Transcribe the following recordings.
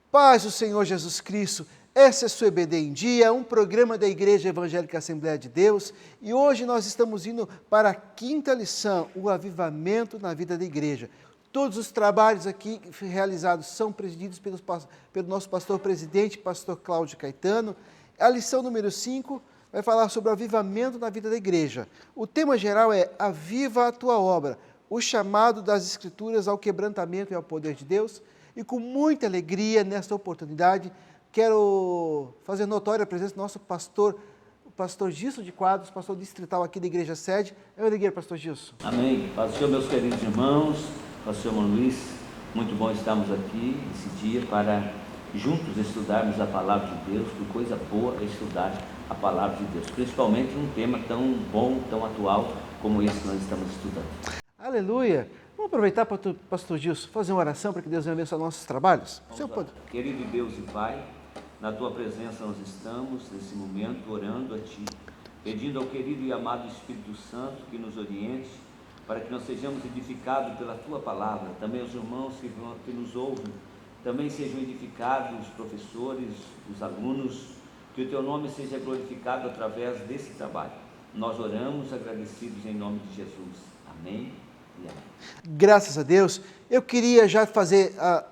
Paz do Senhor Jesus Cristo, essa é a sua EBD em Dia, um programa da Igreja Evangélica Assembleia de Deus, e hoje nós estamos indo para a quinta lição, o avivamento na vida da igreja. Todos os trabalhos aqui realizados são presididos pelo nosso pastor presidente, pastor Cláudio Caetano. A lição número 5 vai falar sobre o avivamento na vida da igreja. O tema geral é Aviva a tua obra, o chamado das Escrituras ao quebrantamento e ao poder de Deus. E com muita alegria, nesta oportunidade, quero fazer notória a presença do nosso pastor, o pastor Gilson de Quadros, pastor distrital aqui da Igreja Sede. É uma alegria, pastor Gilson. Amém. Paz do Senhor, meus queridos irmãos, pastor irmão Luiz, muito bom estarmos aqui esse dia para juntos estudarmos a palavra de Deus. Que coisa boa é estudar a palavra de Deus, principalmente um tema tão bom, tão atual como esse que nós estamos estudando. Aleluia! Vamos aproveitar, pastor Gilson, fazer uma oração para que Deus venha abençoar nossos trabalhos? Querido Deus e Pai, na Tua presença nós estamos, nesse momento, orando a Ti, pedindo ao querido e amado Espírito Santo que nos oriente, para que nós sejamos edificados pela Tua palavra. Também os irmãos que nos ouvem, também sejam edificados, os professores, os alunos, que o Teu nome seja glorificado através desse trabalho. Nós oramos agradecidos em nome de Jesus. Amém. Graças a Deus. Eu queria já fazer a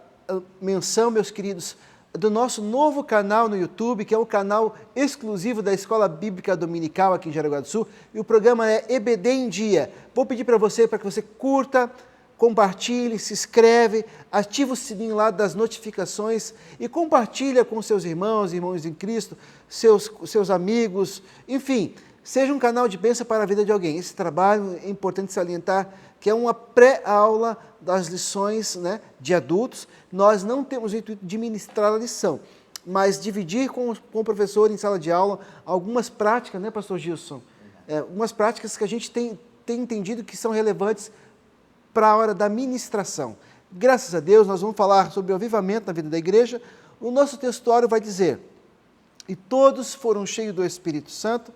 menção, meus queridos, do nosso novo canal no YouTube, que é um canal exclusivo da Escola Bíblica Dominical aqui em Jaraguá do Sul, e o programa é EBD em Dia. Vou pedir para que você curta, compartilhe, se inscreve, ativa o sininho lá das notificações e compartilha com seus irmãos em Cristo, seus amigos, enfim, seja um canal de bênção para a vida de alguém. Esse trabalho é importante salientar que é uma pré-aula das lições, né, de adultos. Nós não temos o intuito de ministrar a lição, mas dividir com o professor em sala de aula algumas práticas, né, pastor Gilson? Algumas práticas que a gente tem entendido que são relevantes para a hora da ministração. Graças a Deus, nós vamos falar sobre o avivamento na vida da igreja. O nosso textuário vai dizer: e todos foram cheios do Espírito Santo,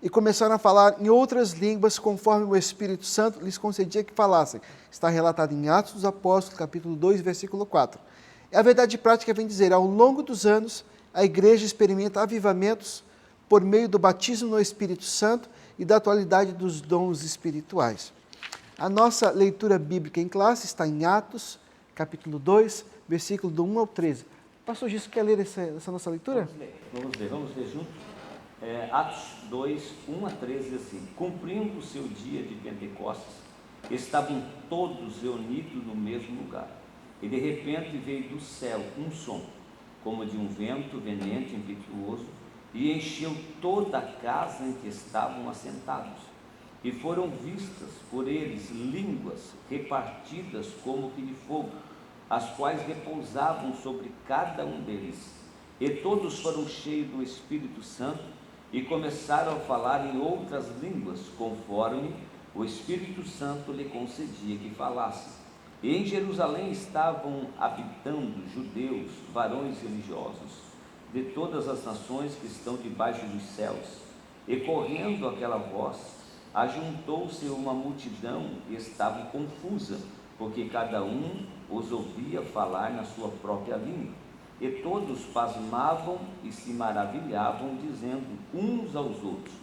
e começaram a falar em outras línguas, conforme o Espírito Santo lhes concedia que falassem. Está relatado em Atos dos Apóstolos, capítulo 2, versículo 4. A verdade prática vem dizer: ao longo dos anos, a igreja experimenta avivamentos por meio do batismo no Espírito Santo e da atualidade dos dons espirituais. A nossa leitura bíblica em classe está em Atos, capítulo 2, versículo do 1 ao 13. Pastor Gilson, quer ler essa nossa leitura? Vamos ler juntos. Atos 2, 1 a 13, diz assim: cumprindo o seu dia de Pentecostes, estavam todos reunidos no mesmo lugar, e de repente veio do céu um som, como de um vento venente impetuoso, e encheu toda a casa em que estavam assentados, e foram vistas por eles línguas repartidas como que de fogo, as quais repousavam sobre cada um deles, e todos foram cheios do Espírito Santo, e começaram a falar em outras línguas, conforme o Espírito Santo lhe concedia que falasse. E em Jerusalém estavam habitando judeus, varões religiosos, de todas as nações que estão debaixo dos céus. E correndo aquela voz, ajuntou-se uma multidão e estava confusa, porque cada um os ouvia falar na sua própria língua. E todos pasmavam e se maravilhavam, dizendo uns aos outros: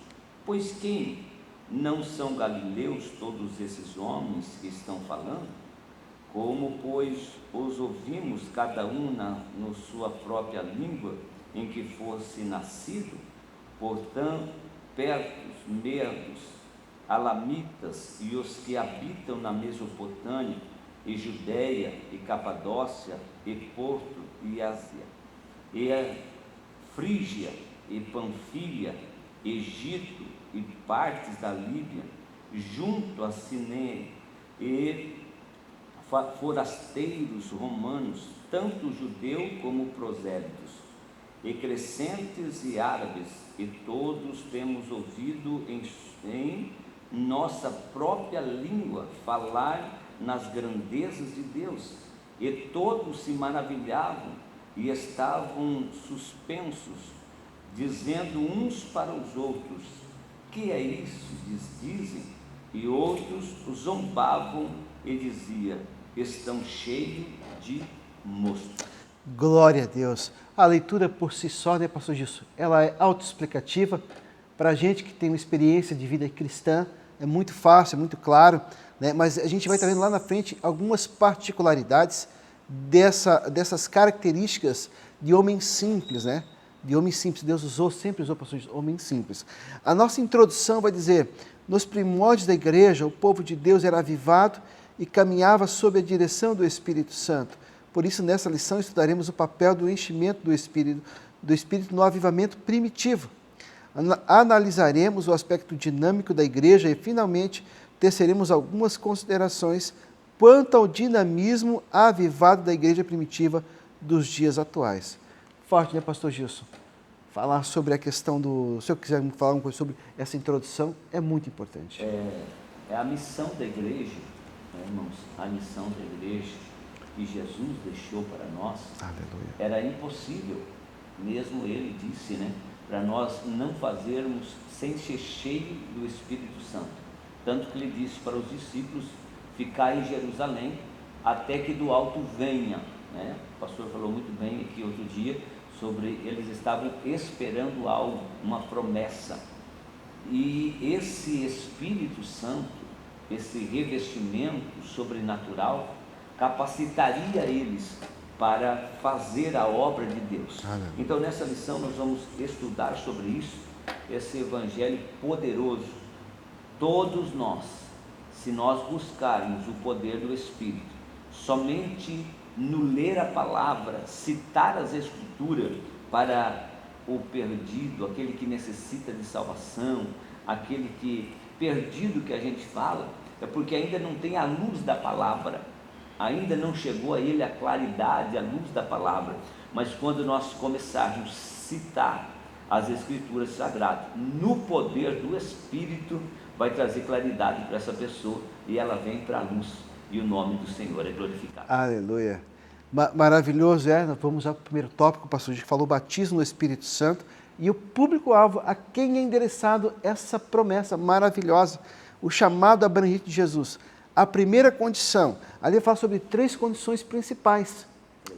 pois quem não são galileus todos esses homens que estão falando? Como, pois, os ouvimos cada um na sua própria língua em que fosse nascido? Portanto, pertos, medos, alamitas e os que habitam na Mesopotâmia, e Judéia, e Capadócia, e Porto, e Ásia, e a Frígia, e Panfilha, Egito, e partes da Líbia, junto a Ciné, e forasteiros romanos, tanto judeu como prosélitos, e crescentes e árabes, e todos temos ouvido em nossa própria língua falar nas grandezas de Deus. E todos se maravilhavam e estavam suspensos, dizendo uns para os outros: que é isso? Dizem. E outros zombavam e diziam: estão cheios de mosto. Glória a Deus. A leitura por si só, né, pastor Gilson? Ela é autoexplicativa. Para a gente que tem uma experiência de vida cristã, é muito fácil, é muito claro, né? Mas a gente vai estar vendo lá na frente algumas particularidades dessas características de homem simples, né? De homem simples. Deus sempre usou, pastor Gilson, homem simples. A nossa introdução vai dizer, nos primórdios da igreja, o povo de Deus era avivado e caminhava sob a direção do Espírito Santo. Por isso, nessa lição, estudaremos o papel do enchimento do Espírito no avivamento primitivo. Analisaremos o aspecto dinâmico da igreja e, finalmente, teceremos algumas considerações quanto ao dinamismo avivado da igreja primitiva dos dias atuais. Forte, né, pastor Gilson? Falar sobre a questão do... Se eu quiser falar uma coisa sobre essa introdução, é muito importante. É a missão da igreja, né, irmãos? A missão da igreja que Jesus deixou para nós. Aleluia. Era impossível, mesmo ele disse, né, para nós não fazermos sem ser cheio do Espírito Santo. Tanto que ele disse para os discípulos ficar em Jerusalém até que do alto venha, né? O pastor falou muito bem aqui outro dia sobre eles estavam esperando algo, uma promessa. E esse Espírito Santo, esse revestimento sobrenatural, capacitaria eles para fazer a obra de Deus. Então, nessa lição, nós vamos estudar sobre isso, esse evangelho poderoso. Todos nós, se nós buscarmos o poder do Espírito, somente no ler a palavra, citar as Escrituras para o perdido, aquele que necessita de salvação, aquele que perdido que a gente fala, é porque ainda não tem a luz da palavra. Ainda não chegou a ele a claridade, a luz da palavra. Mas quando nós começarmos a citar as Escrituras Sagradas, no poder do Espírito, vai trazer claridade para essa pessoa e ela vem para a luz. E o nome do Senhor é glorificado. Aleluia. Maravilhoso, Nós vamos ao primeiro tópico, o pastor que falou batismo no Espírito Santo. E o público-alvo, a quem é endereçado essa promessa maravilhosa, o chamado abrangente de Jesus. A primeira condição, ali fala sobre 3 condições principais,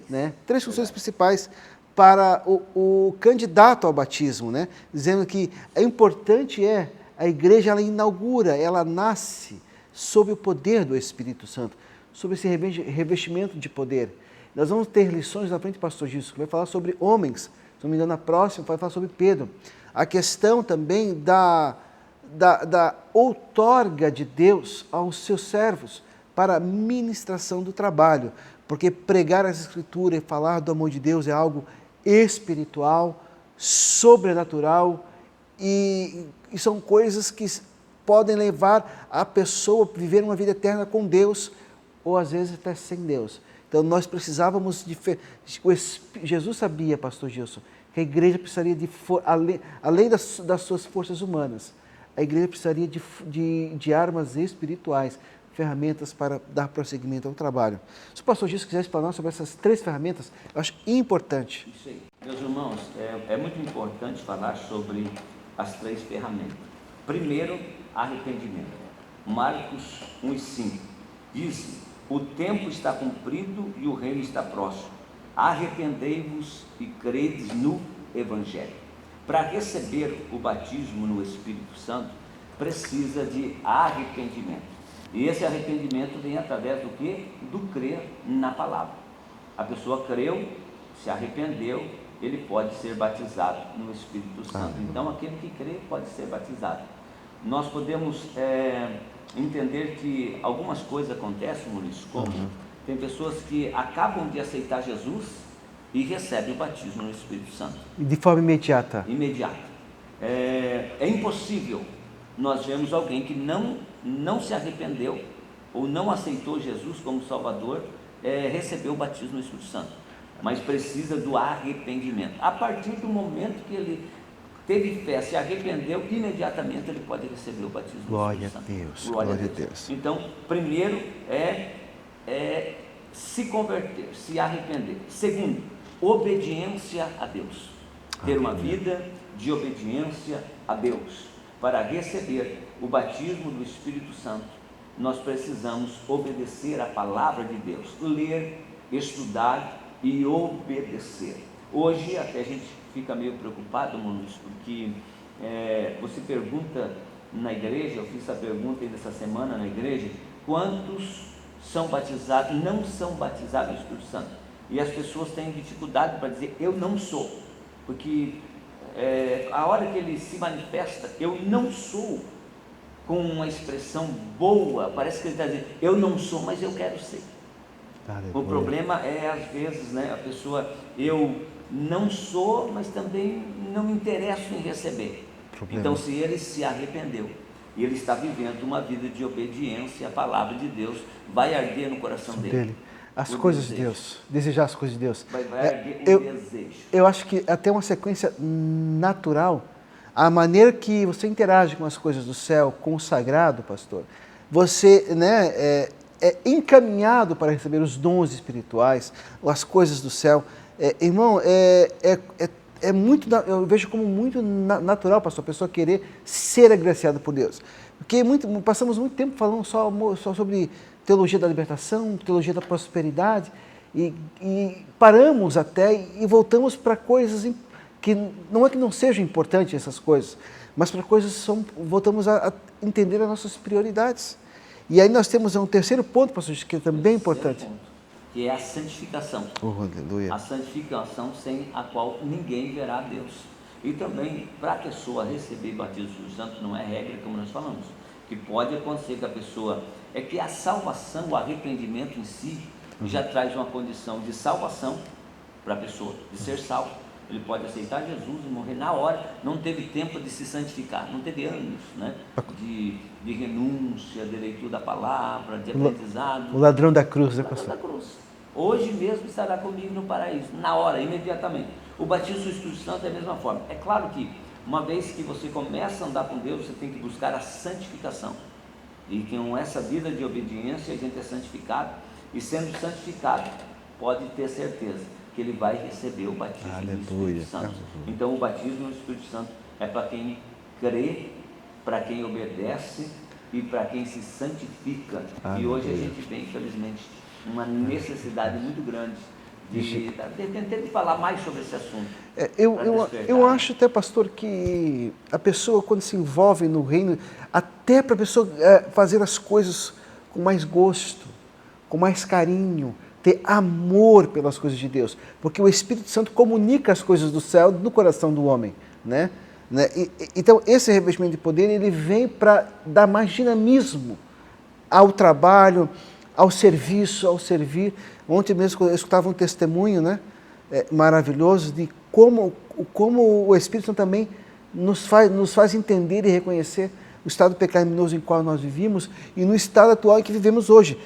né? 3 condições principais para o candidato ao batismo, né? Dizendo que é importante a igreja, ela inaugura, ela nasce sob o poder do Espírito Santo, sob esse revestimento de poder. Nós vamos ter lições na frente, pastor Gilson, que vai falar sobre homens, se não me engano, na próxima vai falar sobre Pedro. A questão também da outorga de Deus aos seus servos para a ministração do trabalho, porque pregar as Escrituras e falar do amor de Deus é algo espiritual, sobrenatural e são coisas que podem levar a pessoa a viver uma vida eterna com Deus ou às vezes até sem Deus. Então nós precisávamos Jesus sabia, pastor Gilson, que a igreja precisaria além das suas forças humanas, a igreja precisaria de armas espirituais, ferramentas para dar prosseguimento ao trabalho. Se o pastor Gilson quiser explanar sobre essas 3 ferramentas, eu acho importante. Isso aí. Meus irmãos, é muito importante falar sobre as 3 ferramentas. Primeiro, arrependimento. Marcos 1:5 diz: o tempo está cumprido e o reino está próximo. Arrependei-vos e credes no Evangelho. Para receber o batismo no Espírito Santo, precisa de arrependimento. E esse arrependimento vem através do quê? Do crer na palavra. A pessoa creu, se arrependeu, ele pode ser batizado no Espírito Santo. Então, aquele que crê pode ser batizado. Nós podemos entender que algumas coisas acontecem, Maurício, como tem pessoas que acabam de aceitar Jesus e recebem o batismo no Espírito Santo. De forma imediata. Imediata. É impossível nós vermos alguém que não se arrependeu ou não aceitou Jesus como Salvador, receber o batismo no Espírito Santo. Mas precisa do arrependimento. A partir do momento que ele teve fé, se arrependeu, imediatamente ele pode receber o batismo no Espírito Santo. Deus, glória a Deus. Então, primeiro é se converter, se arrepender. Segundo, obediência a Deus. Ter uma vida de obediência a Deus. Para receber o batismo do Espírito Santo, nós precisamos obedecer a palavra de Deus, ler, estudar e obedecer. Hoje até a gente fica meio preocupado, Muniz, porque você pergunta na igreja, eu fiz essa pergunta ainda essa semana na igreja, quantos são batizados, não são batizados no Espírito Santo? E as pessoas têm dificuldade para dizer, eu não sou, porque a hora que ele se manifesta, eu não sou, com uma expressão boa, parece que ele está dizendo, eu não sou, mas eu quero ser. O problema é, às vezes, a pessoa, eu não sou, mas também não me interesso em receber. Então, se ele se arrependeu e ele está vivendo uma vida de obediência à palavra de Deus, vai arder no coração dele as coisas de Deus, desejar as coisas de Deus. Vai arder desejo. Eu acho que até uma sequência natural, a maneira que você interage com as coisas do céu, com o sagrado, pastor, você é encaminhado para receber os dons espirituais, as coisas do céu. Irmão, muito, eu vejo como muito natural, pastor, a pessoa querer ser agraciada por Deus. Porque passamos muito tempo falando só sobre teologia da libertação, teologia da prosperidade, e paramos até e voltamos para coisas que não é que não sejam importantes essas coisas, mas para coisas voltamos a entender as nossas prioridades. E aí nós temos um terceiro ponto, pastor, que é também importante. Ponto, que é a santificação. Aleluia. A santificação sem a qual ninguém verá a Deus. E também, para a pessoa receber batismo do Espírito Santo, não é regra, como nós falamos. Que pode acontecer que a pessoa... É que a salvação, o arrependimento em si, já traz uma condição de salvação para a pessoa, de ser salvo. Ele pode aceitar Jesus e morrer na hora, não teve tempo de se santificar, não teve anos de renúncia, de leitura da palavra, de aprendizado. O ladrão da cruz, né, pastor? O ladrão da cruz. Hoje mesmo estará comigo no paraíso, na hora, imediatamente. O batismo do Espírito Santo é a mesma forma. É claro que, uma vez que você começa a andar com Deus, você tem que buscar a santificação. E com essa vida de obediência, a gente é santificado. E sendo santificado, pode ter certeza que ele vai receber o batismo do Espírito Santo. Então, o batismo do Espírito Santo é para quem crê, para quem obedece e para quem se santifica. E hoje a gente vê, infelizmente, uma necessidade muito grande de falar mais sobre esse assunto. Eu acho até, pastor, que a pessoa, quando se envolve no reino, até para a pessoa fazer as coisas com mais gosto, com mais carinho, ter amor pelas coisas de Deus, porque o Espírito Santo comunica as coisas do céu no coração do homem, né? Então, esse revestimento de poder, ele vem para dar mais dinamismo ao trabalho, ao serviço, ao servir. Ontem mesmo eu escutava um testemunho, maravilhoso, de como o Espírito Santo também nos faz entender e reconhecer o estado pecaminoso em qual nós vivimos e no estado atual em que vivemos hoje.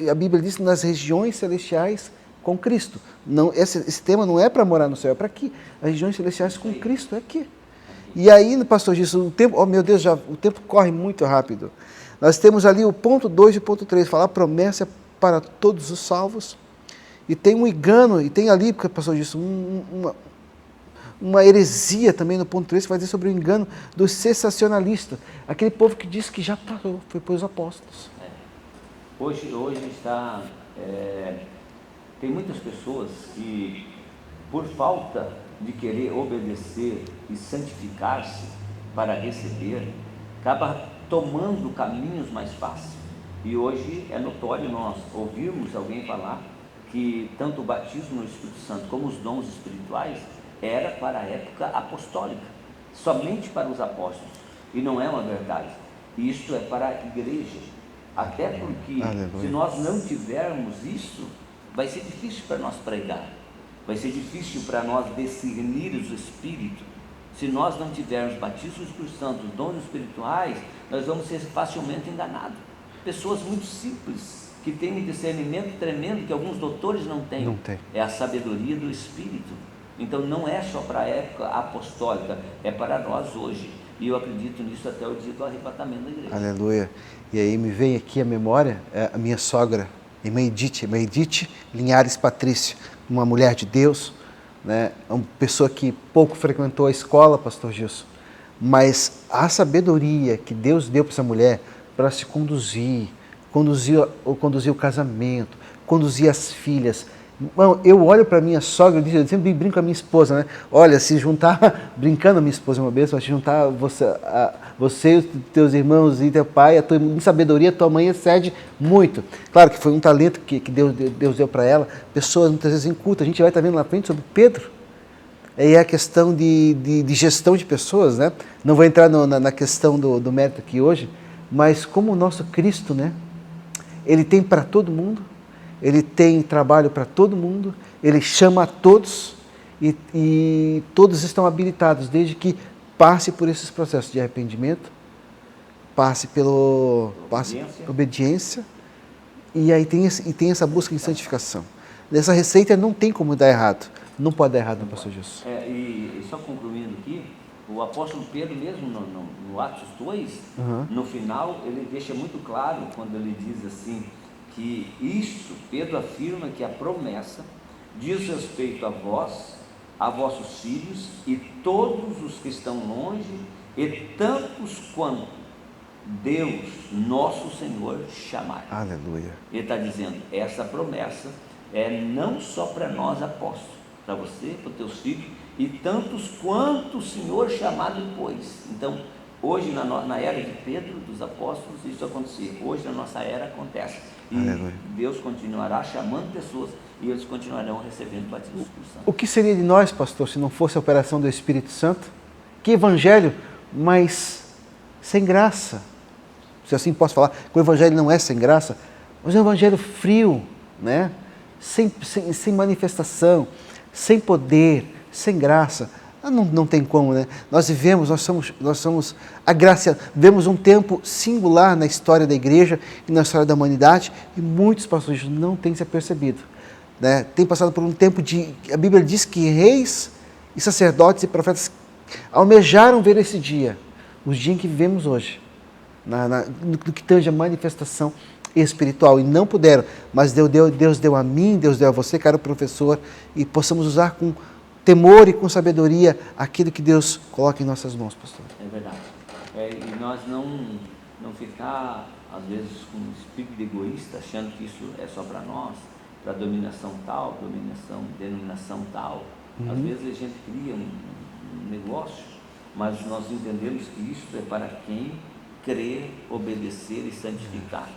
A Bíblia diz nas regiões celestiais com Cristo. Não, esse tema não é para morar no céu, é para aqui. As regiões celestiais com Cristo é aqui. E aí, pastor Gilson, o tempo, oh meu Deus, o tempo corre muito rápido. Nós temos ali o ponto 2 e o ponto 3, falar promessa para todos os salvos. E tem um engano, e tem ali, pastor Gilson, uma heresia também no ponto 3, que vai dizer sobre o engano dos sensacionalistas. Aquele povo que diz que já parou, foi para os apóstolos. Hoje está... tem muitas pessoas que, por falta de querer obedecer e santificar-se para receber, acaba tomando caminhos mais fáceis. E hoje é notório nós ouvirmos alguém falar que tanto o batismo no Espírito Santo como os dons espirituais era para a época apostólica, somente para os apóstolos, e não é uma verdade. Isto é para a igreja, até porque se nós não tivermos isso, vai ser difícil para nós pregar, vai ser difícil para nós discernir os espíritos. Se nós não tivermos batismo do Espírito Santo, os dons espirituais, nós vamos ser facilmente enganados. Pessoas muito simples, que têm um discernimento tremendo que alguns doutores não têm. É a sabedoria do Espírito. Então não é só para a época apostólica, é para nós hoje. E eu acredito nisso até o dia do arrebatamento da igreja. Aleluia. E aí me vem aqui a memória, a minha sogra, irmã Edith Linhares Patrício, uma mulher de Deus, uma pessoa que pouco frequentou a escola, pastor Gilson, mas a sabedoria que Deus deu para essa mulher para se conduzir o casamento, conduzir as filhas, Bom, eu olho para minha sogra, eu sempre brinco com a minha esposa, né? Olha, se juntar, brincando a minha esposa uma vez, se juntar você, os teus irmãos e teu pai, em sabedoria, tua mãe excede muito. Claro que foi um talento que Deus deu para ela. Pessoas muitas vezes incultas, a gente vai estar vendo lá frente sobre Pedro. Aí é a questão de gestão de pessoas, né? Não vou entrar na questão do mérito aqui hoje, mas como o nosso Cristo, né? Ele tem para todo mundo, ele tem trabalho para todo mundo, ele chama a todos e todos estão habilitados, desde que passe por esses processos de arrependimento, passe pela obediência e aí tem essa busca em santificação. Nessa receita não tem como dar errado. Não pode dar errado, pastor Gilson. E só concluindo aqui, o apóstolo Pedro mesmo no Atos 2, no final, ele deixa muito claro quando ele diz assim, que isso, Pedro afirma que a promessa diz respeito a vós, a vossos filhos e todos os que estão longe e tantos quanto Deus, nosso Senhor, chamar. Aleluia. Ele está dizendo, essa promessa é não só para nós apóstolos, para você, para os teus filhos, e tantos quanto o Senhor chamar depois. Então, hoje na era de Pedro, dos apóstolos, isso acontecia. Hoje na nossa era acontece. E Aleluia. Deus continuará chamando pessoas e eles continuarão recebendo o batismo do Espírito Santo. O que seria de nós, pastor, se não fosse a operação do Espírito Santo? Que evangelho, mas sem graça. Se assim posso falar, que o evangelho não é sem graça, mas é um evangelho frio, né? Sem manifestação, sem poder, sem graça. Não tem como, né? Nós vivemos, nós somos vivemos um tempo singular na história da igreja e na história da humanidade e muitos pastores não têm se apercebido, né? Tem passado por um tempo a Bíblia diz que reis e sacerdotes e profetas almejaram ver esse dia, os dias em que vivemos hoje, no que tange a manifestação espiritual, e não puderam, mas Deus deu a mim, Deus deu a você, caro professor, e possamos usar com temor e com sabedoria aquilo que Deus coloca em nossas mãos, pastor. É verdade. E nós não ficar, às vezes, com um espírito egoísta, achando que isso é só para nós, para denominação tal. Às vezes a gente cria um negócio, mas nós entendemos que isso é para quem crer, obedecer e santificar.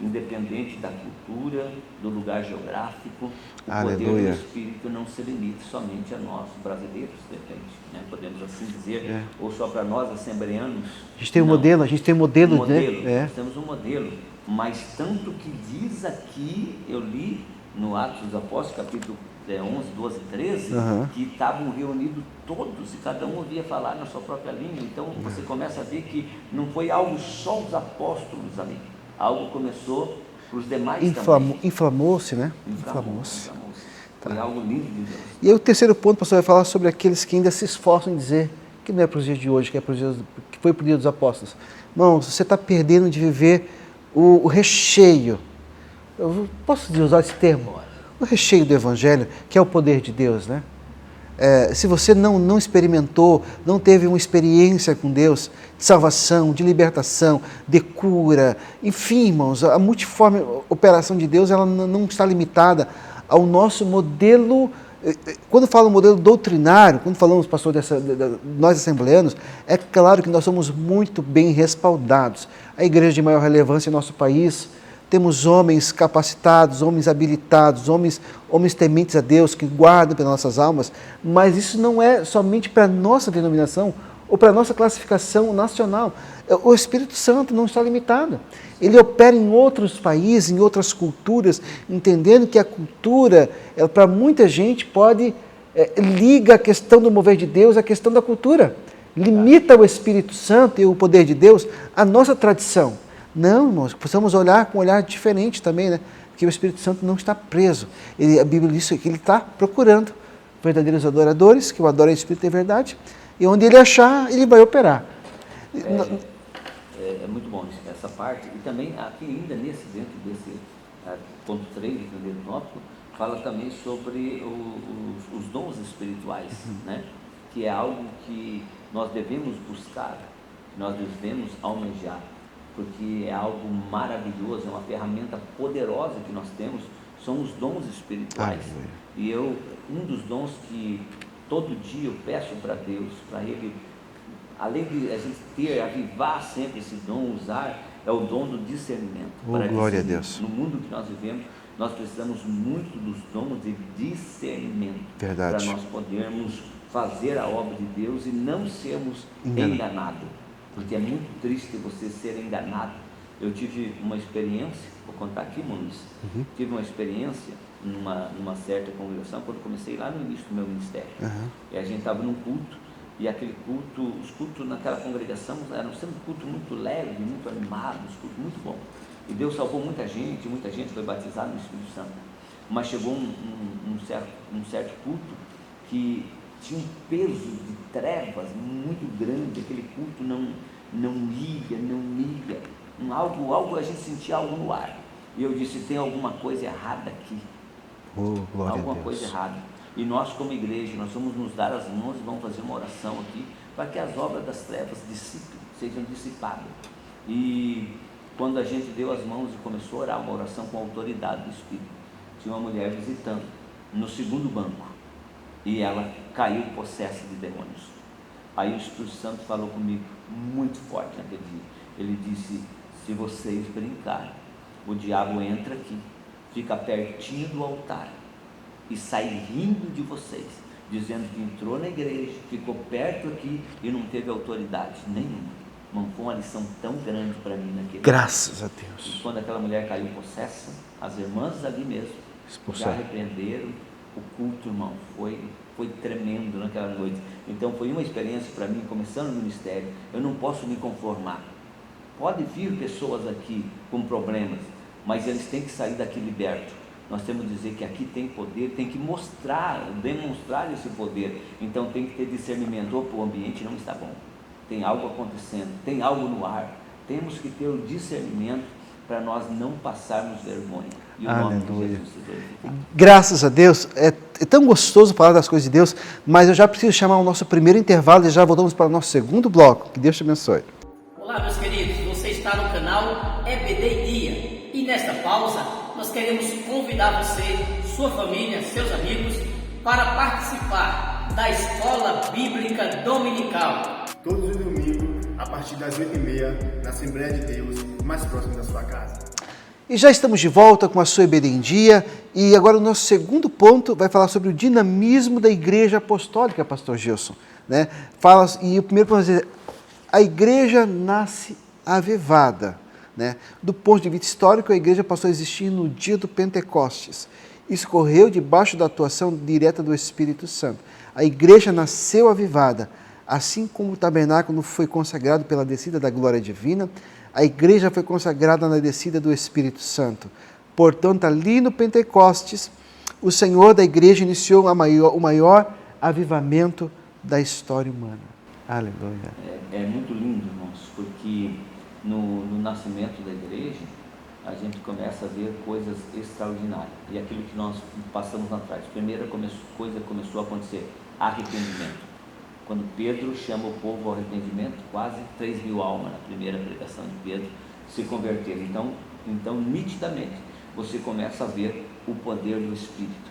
Independente da cultura, do lugar geográfico, o Aleluia. poder do Espírito não se limita somente a nós, brasileiros, de repente, né? Podemos assim dizer, ou só para nós, assembleanos. A gente tem um modelo, nós temos um modelo, mas tanto que diz aqui, eu li no Atos dos Apóstolos, capítulo 11, 12 e 13, que estavam reunidos todos e cada um ouvia falar na sua própria língua. Então você começa a ver que não foi algo só dos apóstolos ali. Algo começou para os demais também. Inflamou-se, né? Inflamou-se. Foi algo lindo de Deus. E aí o terceiro ponto, pastor, vai falar sobre aqueles que ainda se esforçam em dizer que não é para os dias de hoje, que foi para o dia dos apóstolos. Irmãos, você está perdendo de viver o recheio. Eu posso usar esse termo? O recheio do Evangelho, que é o poder de Deus, né? Se você não experimentou, não teve uma experiência com Deus, de salvação, de libertação, de cura, enfim, irmãos, a multiforme operação de Deus, ela não está limitada ao nosso modelo. Quando falo modelo doutrinário, quando falamos, pastor, nós assembleanos, é claro que nós somos muito bem respaldados. A igreja de maior relevância em nosso país, temos homens capacitados, homens habilitados, homens tementes a Deus, que guardam pelas nossas almas, mas isso não é somente para a nossa denominação ou para a nossa classificação nacional. O Espírito Santo não está limitado. Ele opera em outros países, em outras culturas, entendendo que a cultura, para muita gente, liga a questão do mover de Deus à questão da cultura. Limita o Espírito Santo e o poder de Deus à nossa tradição. Não, irmãos, possamos olhar com um olhar diferente também, né? Porque o Espírito Santo não está preso. A Bíblia diz que ele está procurando verdadeiros adoradores, que o adora em Espírito e verdade, e onde ele achar, ele vai operar. É muito bom essa parte. E também aqui ainda dentro desse ponto 3 do primeiro tópico, fala também sobre os dons espirituais, né? Que é algo que nós devemos buscar, nós devemos almejar, porque é algo maravilhoso, é uma ferramenta poderosa que nós temos são os dons espirituais. E um dos dons que todo dia eu peço para Deus, para Ele, além de a gente avivar sempre esse dom, usar, é o dom do discernimento. Glória a Deus. No mundo que nós vivemos, nós precisamos muito dos dons de discernimento. Verdade. Para nós podermos fazer a obra de Deus e não sermos enganados. Porque é muito triste você ser enganado. Eu tive uma experiência, vou contar aqui, Muniz, tive uma experiência numa certa congregação, quando comecei lá no início do meu ministério. E a gente estava num culto, e aquele culto, os cultos naquela congregação eram sempre cultos muito leves, muito animados, cultos muito bons. E Deus salvou muita gente foi batizada no Espírito Santo. Mas chegou um certo culto que tinha um peso de trevas muito grande, aquele culto não ia, algo a gente sentia algo no ar. E eu disse, tem alguma coisa errada aqui. Alguma coisa errada. E nós como igreja, nós vamos nos dar as mãos e vamos fazer uma oração aqui, para que as obras das trevas sejam dissipadas. E quando a gente deu as mãos e começou a orar, uma oração com a autoridade do Espírito, tinha uma mulher visitando no segundo banco, e ela caiu possessa de demônios. Aí o Espírito Santo falou comigo, muito forte naquele dia. Ele disse, se vocês brincarem, o diabo entra aqui, fica pertinho do altar e sai rindo de vocês, dizendo que entrou na igreja, ficou perto aqui e não teve autoridade nenhuma. Não foi uma lição tão grande para mim naquele Graças a Deus. E quando aquela mulher caiu possessa, as irmãs ali mesmo já repreenderam o culto, irmão. Foi tremendo naquela noite. Então foi uma experiência para mim, começando no ministério. Eu não posso me conformar. Pode vir pessoas aqui com problemas, mas eles têm que sair daqui libertos. Nós temos que dizer que aqui tem poder, tem que demonstrar esse poder. Então tem que ter discernimento. O ambiente não está bom, tem algo acontecendo, tem algo no ar. Temos que ter o discernimento para nós não passarmos vergonha. E o nome de Jesus se glorificar. Graças a Deus, é tão gostoso falar das coisas de Deus, mas eu já preciso chamar o nosso primeiro intervalo e já voltamos para o nosso segundo bloco. Que Deus te abençoe. Olá, meus queridos, você está no canal EBD Dia e nesta pausa nós queremos convidar você, sua família, seus amigos para participar da Escola Bíblica Dominical. Todos os domingos, a partir das 8h30, na Assembleia de Deus, mais próximo da sua casa. E já estamos de volta com a sua EBD em Dia, e agora o nosso segundo ponto vai falar sobre o dinamismo da Igreja Apostólica, Pastor Gilson. Né? E o primeiro ponto é a Igreja nasce avivada. Né? Do ponto de vista histórico, a Igreja passou a existir no dia do Pentecostes. Isso ocorreu debaixo da atuação direta do Espírito Santo. A Igreja nasceu avivada, assim como o tabernáculo foi consagrado pela descida da glória divina, a igreja foi consagrada na descida do Espírito Santo. Portanto, ali no Pentecostes, o Senhor da igreja iniciou o maior avivamento da história humana. Aleluia. É muito lindo, irmãos, porque no nascimento da igreja, a gente começa a ver coisas extraordinárias. E aquilo que nós passamos atrás. Primeira coisa começou a acontecer, arrependimento. Quando Pedro chama o povo ao arrependimento, quase 3.000 almas na primeira pregação de Pedro se converteram. Então, nitidamente, você começa a ver o poder do Espírito.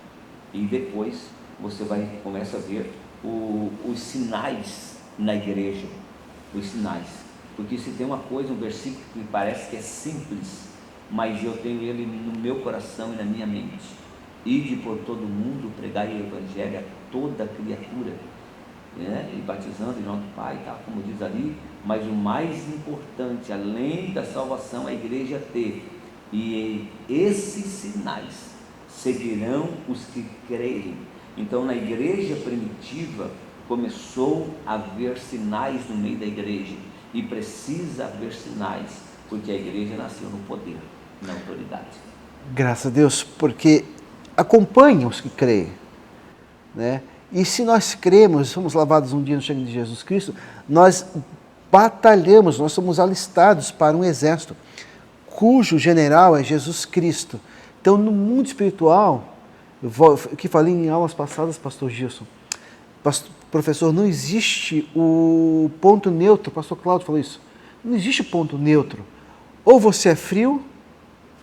E depois você começa a ver os sinais na igreja. Os sinais. Porque se tem uma coisa, um versículo que parece que é simples, mas eu tenho ele no meu coração e na minha mente. Ide por todo mundo, pregai o Evangelho a toda criatura. E batizando em nome do Pai, tá, como diz ali, mas o mais importante, além da salvação, a igreja ter, e esses sinais seguirão os que creem. Então, na igreja primitiva, começou a haver sinais no meio da igreja, e precisa haver sinais, porque a igreja nasceu no poder, na autoridade. Graças a Deus, porque acompanham os que creem, né? E se nós cremos, somos lavados um dia no sangue de Jesus Cristo, nós batalhamos, nós somos alistados para um exército, cujo general é Jesus Cristo. Então, no mundo espiritual, o que falei em aulas passadas, pastor Gilson, professor, não existe o ponto neutro, pastor Cláudio falou isso, não existe ponto neutro. Ou você é frio,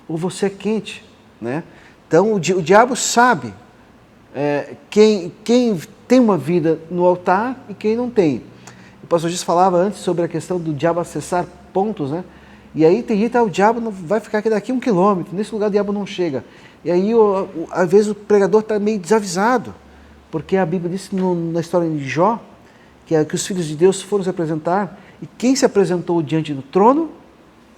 ou você é quente, né? Então o diabo sabe quem tem uma vida no altar e quem não tem. O pastor Jesus falava antes sobre a questão do diabo acessar pontos, né? E aí tem gente, o diabo não vai ficar aqui daqui 1 quilômetro, nesse lugar o diabo não chega. E aí, às vezes, o pregador está meio desavisado, porque a Bíblia diz na história de Jó, que os filhos de Deus foram se apresentar, e quem se apresentou diante do trono?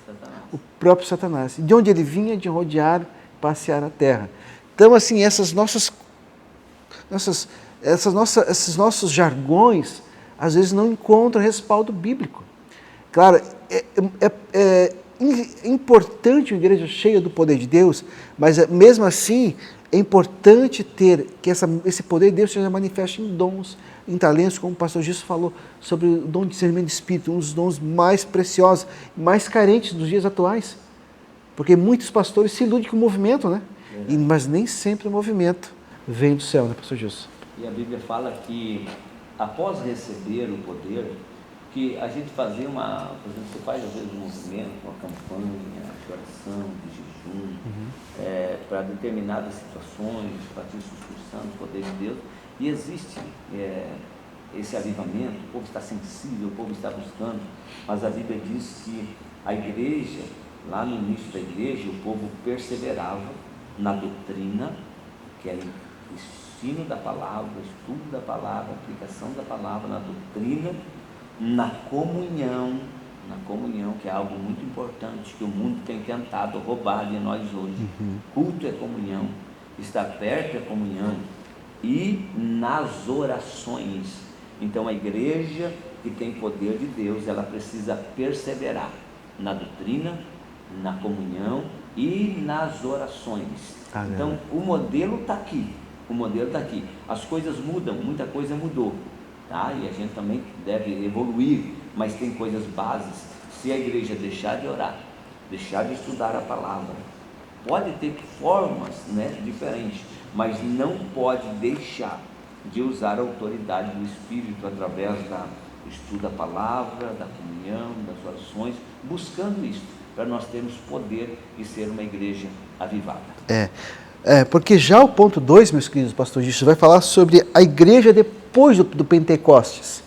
Satanás. O próprio Satanás. E de onde ele vinha? De rodear, passear a terra. Então, assim, esses nossos jargões, às vezes não encontram respaldo bíblico. Claro, é importante uma igreja cheia do poder de Deus, mas mesmo assim é importante ter que esse poder de Deus seja manifesto em dons, em talentos, como o pastor Gilson falou sobre o dom de discernimento de espírito, um dos dons mais preciosos, mais carentes dos dias atuais. Porque muitos pastores se iludem com o movimento, né? Mas nem sempre o movimento vem do céu, né, pastor Gilson? E a Bíblia fala que após receber o poder, que a gente fazia por exemplo, você faz às vezes um movimento, uma campanha de oração, de jejum, para determinadas situações, para te esforçando o poder de Deus, e existe esse avivamento, o povo está sensível, o povo está buscando, mas a Bíblia diz que a igreja, lá no início da igreja, o povo perseverava na doutrina, que é o ensino da palavra, o estudo da palavra, a aplicação da palavra na doutrina, na comunhão, que é algo muito importante, que o mundo tem tentado roubar de nós hoje. Culto é comunhão, estar perto é comunhão, e nas orações. Então a igreja que tem poder de Deus, ela precisa perseverar na doutrina, na comunhão e nas orações. Então o modelo está aqui, as coisas mudam, muita coisa mudou, tá? E a gente também deve evoluir, mas tem coisas bases. Se a igreja deixar de orar, deixar de estudar a palavra, pode ter formas, né, diferentes, mas não pode deixar de usar a autoridade do Espírito através do estudo da palavra, da comunhão, das orações, buscando isso, para nós termos poder de ser uma igreja avivada. Porque já o ponto 2, meus queridos pastor Gilson, vai falar sobre a igreja depois do Pentecostes.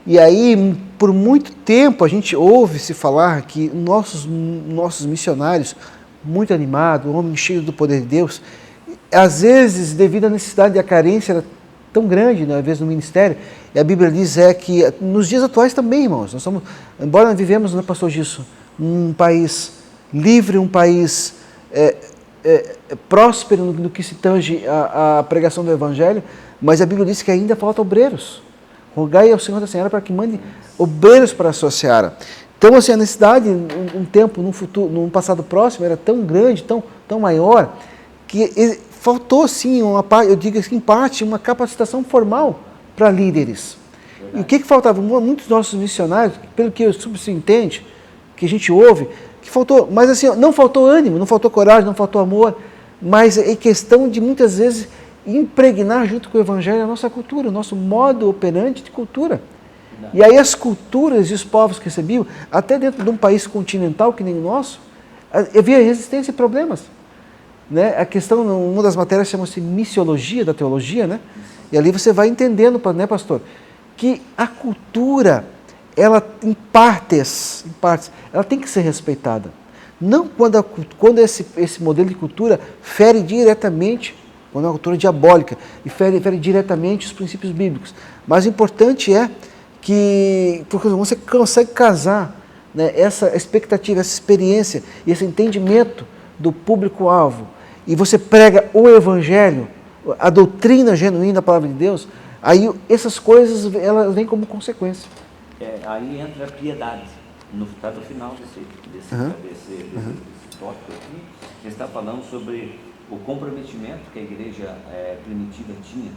E aí, por muito tempo, a gente ouve se falar que nossos missionários, muito animados, homens cheios do poder de Deus, às vezes, devido à necessidade e à carência, era tão grande, né, às vezes, no ministério, e a Bíblia diz que nos dias atuais também, irmãos, nós somos, embora nós vivemos, né, pastor Gilson, um país livre, um país próspero no que se tange à pregação do Evangelho, mas a Bíblia diz que ainda falta obreiros. Rogai ao Senhor da Senhora para que mande obreiros para a sua seara. Então, assim, a necessidade, um tempo, num passado próximo, era tão grande, tão maior, que faltou, sim, eu digo assim, em parte, uma capacitação formal para líderes. Verdade. E o que faltava? Muitos nossos missionários, pelo que eu subentende, que a gente ouve, que faltou, mas assim, não faltou ânimo, não faltou coragem, não faltou amor, mas é questão de muitas vezes impregnar junto com o Evangelho a nossa cultura, o nosso modo operante de cultura. E aí as culturas e os povos que recebiam, até dentro de um país continental que nem o nosso, havia resistência e problemas. Né? A questão, uma das matérias chama-se missiologia da teologia, né? E ali você vai entendendo, né, pastor, que a cultura, ela em partes, ela tem que ser respeitada. Não quando esse modelo de cultura fere diretamente, quando é uma cultura diabólica, e fere diretamente os princípios bíblicos. Mas o importante é que você consegue casar, né, essa expectativa, essa experiência e esse entendimento do público-alvo, e você prega o Evangelho, a doutrina genuína da Palavra de Deus, aí essas coisas elas vêm como consequência. Aí entra a piedade, está no final desse tópico aqui, ele está falando sobre o comprometimento que a igreja primitiva tinha,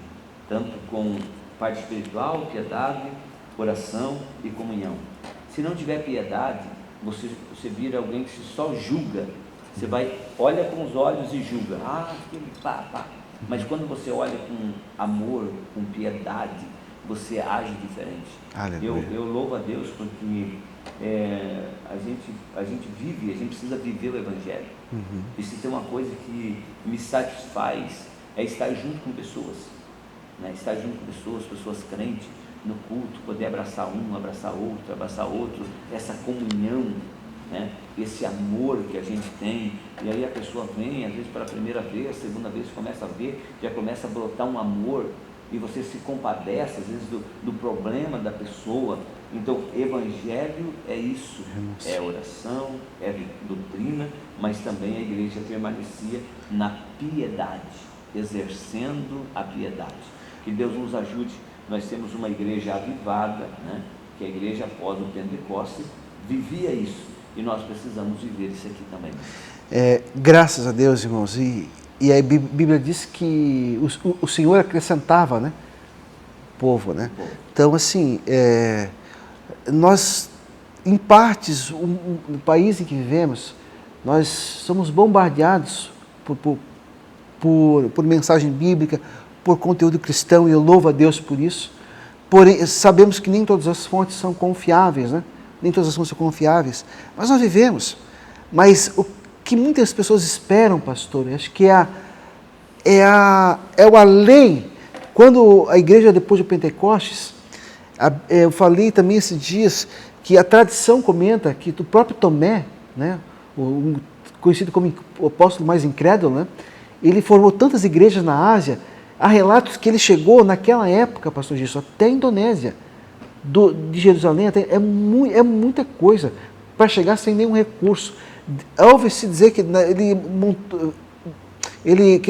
tanto com parte espiritual, piedade, oração e comunhão. Se não tiver piedade, você vira alguém que só julga. Você olha com os olhos e julga. Mas quando você olha com amor, com piedade, você age diferente. Eu louvo a Deus porque a gente gente vive, a gente precisa viver o Evangelho. E se tem uma coisa que me satisfaz, é estar junto com pessoas, né? Estar junto com pessoas crentes, no culto, poder abraçar um, abraçar outro, essa comunhão, né? Esse amor que a gente tem, e aí a pessoa vem, às vezes pela primeira vez, segunda vez, começa a ver, já começa a brotar um amor, e você se compadece, às vezes, do problema da pessoa. Então, evangelho é isso, é oração, é doutrina, mas também a igreja permanecia na piedade, exercendo a piedade. Que Deus nos ajude. Nós temos uma igreja avivada, né? Que a igreja após o Pentecostes vivia isso, e nós precisamos viver isso aqui também. Graças a Deus, irmãos, e a Bíblia diz que o Senhor acrescentava, né, o povo, né? Então, assim, nós, em partes, no país em que vivemos, nós somos bombardeados por mensagem bíblica, por conteúdo cristão, e eu louvo a Deus por isso. Porém, sabemos que nem todas as fontes são confiáveis, né? Nem todas as fontes são confiáveis, mas nós vivemos. Mas o que muitas pessoas esperam, pastor, acho que é o além. Quando a igreja, depois do Pentecostes, eu falei também esses dias que a tradição comenta que o próprio Tomé, né, conhecido como o apóstolo mais incrédulo, né, ele formou tantas igrejas na Ásia. Há relatos que ele chegou naquela época, pastor Gilson, até a Indonésia, de Jerusalém, é muita coisa para chegar sem nenhum recurso. Ouve-se dizer que ele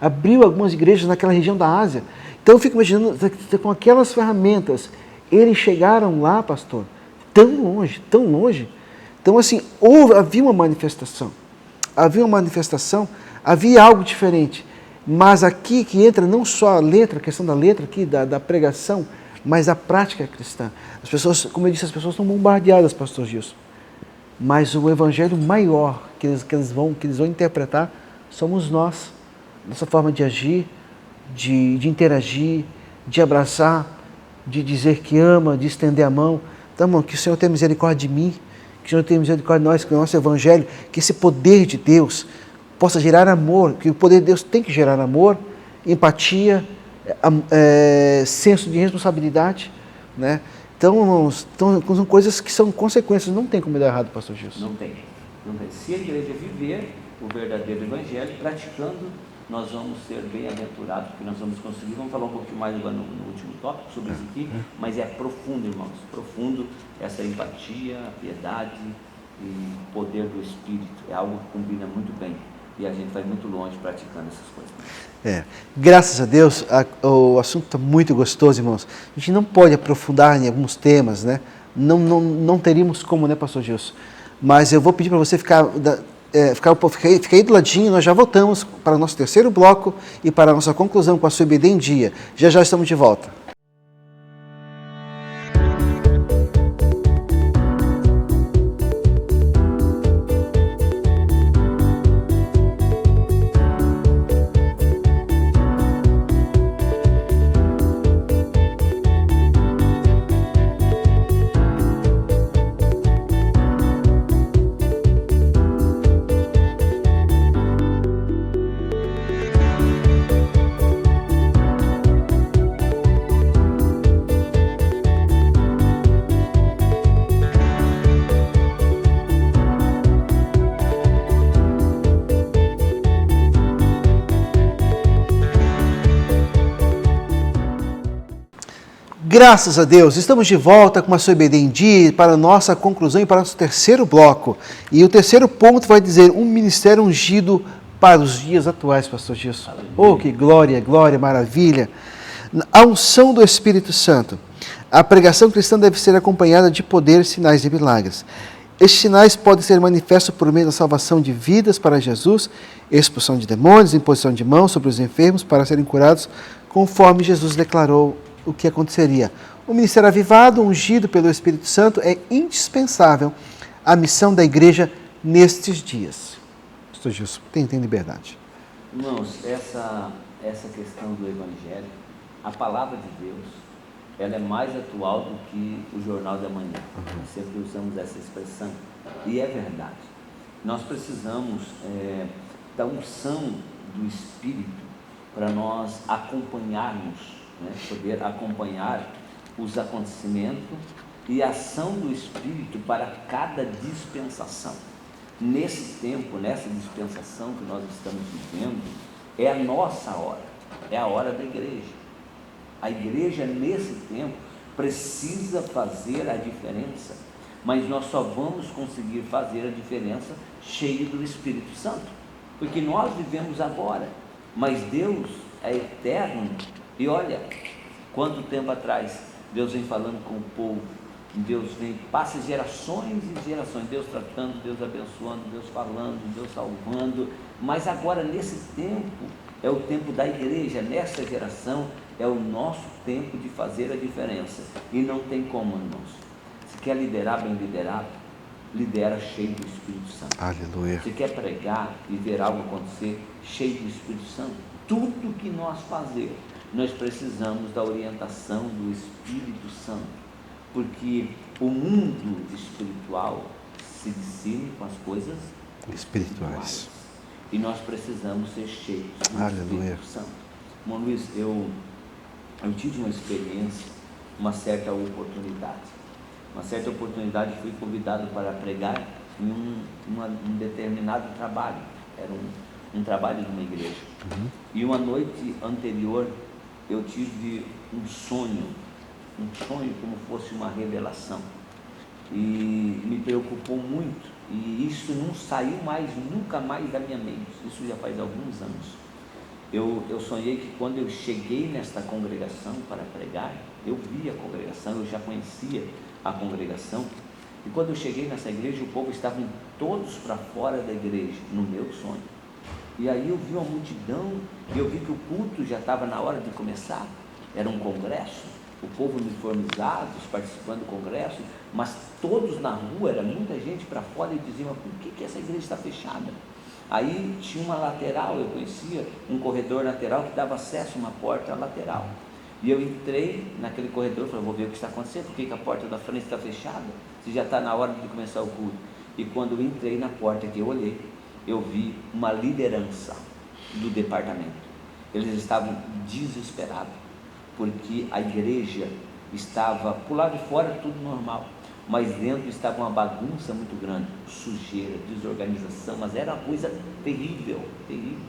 abriu algumas igrejas naquela região da Ásia. Então eu fico imaginando, com aquelas ferramentas, eles chegaram lá, pastor, tão longe, tão longe. Então, assim, havia uma manifestação, havia algo diferente. Mas aqui que entra não só a questão da letra aqui, da pregação, mas a prática cristã. As pessoas, como eu disse, as pessoas estão bombardeadas, pastor Gilson. Mas o evangelho maior que eles vão interpretar somos nós. Nossa forma de agir, de interagir, de abraçar, de dizer que ama, de estender a mão. Então, irmão, que o Senhor tenha misericórdia de mim, que o Senhor tenha misericórdia de nós, que o nosso evangelho, que esse poder de Deus possa gerar amor, que o poder de Deus tem que gerar amor, empatia, senso de responsabilidade, né? Então, irmãos, são coisas que são consequências, não tem como dar errado, pastor Gilson. Não tem. Se a igreja viver o verdadeiro evangelho, praticando, nós vamos ser bem-aventurados, porque nós vamos conseguir. Vamos falar um pouquinho mais agora no último tópico sobre isso aqui, mas é profundo, irmãos, profundo essa empatia, a piedade e o poder do Espírito. É algo que combina muito bem. E a gente vai muito longe praticando essas coisas. Graças a Deus, o assunto está muito gostoso, irmãos. A gente não pode aprofundar em alguns temas, né? Não teríamos como, né, pastor Gilson? Mas eu vou pedir para você ficar aí do ladinho. Nós já voltamos para o nosso terceiro bloco e para a nossa conclusão com a sua IBD em Dia. Já estamos de volta. Graças a Deus, estamos de volta com a sua IBD em Dia para a nossa conclusão e para o nosso terceiro bloco. E o terceiro ponto vai dizer um ministério ungido para os dias atuais, pastor Gilson. Oh, que glória, glória, maravilha. A unção do Espírito Santo. A pregação cristã deve ser acompanhada de poder, sinais e milagres. Estes sinais podem ser manifestos por meio da salvação de vidas para Jesus, expulsão de demônios, imposição de mãos sobre os enfermos para serem curados, conforme Jesus declarou o que aconteceria. O ministério avivado, ungido pelo Espírito Santo, é indispensável à missão da igreja nestes dias. Pastor Gilson, tem liberdade. Irmãos, essa questão do Evangelho, a palavra de Deus, ela é mais atual do que o Jornal da Manhã. Nós sempre usamos essa expressão, e é verdade. Nós precisamos da unção do Espírito para nós acompanharmos, né, poder acompanhar os acontecimentos e a ação do Espírito para cada dispensação. Nesse tempo, nessa dispensação que nós estamos vivendo, é a nossa hora, é a hora da igreja. A igreja, nesse tempo, precisa fazer a diferença, mas nós só vamos conseguir fazer a diferença cheio do Espírito Santo, porque nós vivemos agora, mas Deus é eterno. E olha, quanto tempo atrás Deus vem falando com o povo, Deus vem, passa gerações e gerações, Deus tratando, Deus abençoando, Deus falando, Deus salvando, mas agora nesse tempo, é o tempo da igreja, nessa geração, é o nosso tempo de fazer a diferença, e não tem como, irmãos. Se quer liderar bem liderado, lidera cheio do Espírito Santo. Aleluia. Se quer pregar e ver algo acontecer, cheio do Espírito Santo. Tudo que nós fazemos, nós precisamos da orientação do Espírito Santo, porque o mundo espiritual se discerne com as coisas espirituais, e nós precisamos ser cheios do Espírito Santo. Irmão Luiz, eu tive uma experiência, uma certa oportunidade fui convidado para pregar em um determinado trabalho, era um trabalho de uma igreja, e uma noite anterior eu tive um sonho como fosse uma revelação, e me preocupou muito, e isso não saiu nunca mais da minha mente, isso já faz alguns anos. Eu sonhei que quando eu cheguei nesta congregação para pregar, eu vi a congregação, eu já conhecia a congregação, e quando eu cheguei nessa igreja, o povo estavam todos para fora da igreja, no meu sonho, e aí eu vi uma multidão, e eu vi que o culto já estava na hora de começar, era um congresso, o povo uniformizado, participando do congresso, mas todos na rua, era muita gente para fora, e diziam, por que essa igreja está fechada? Aí tinha uma lateral, eu conhecia um corredor lateral que dava acesso a uma porta lateral, e eu entrei naquele corredor, falei, vou ver o que está acontecendo, por que a porta da frente está fechada, se já está na hora de começar o culto. E quando eu entrei na porta que eu olhei, eu vi uma liderança do departamento, eles estavam desesperados, porque a igreja estava, por lado de fora tudo normal, mas dentro estava uma bagunça muito grande, sujeira, desorganização, mas era uma coisa terrível, terrível.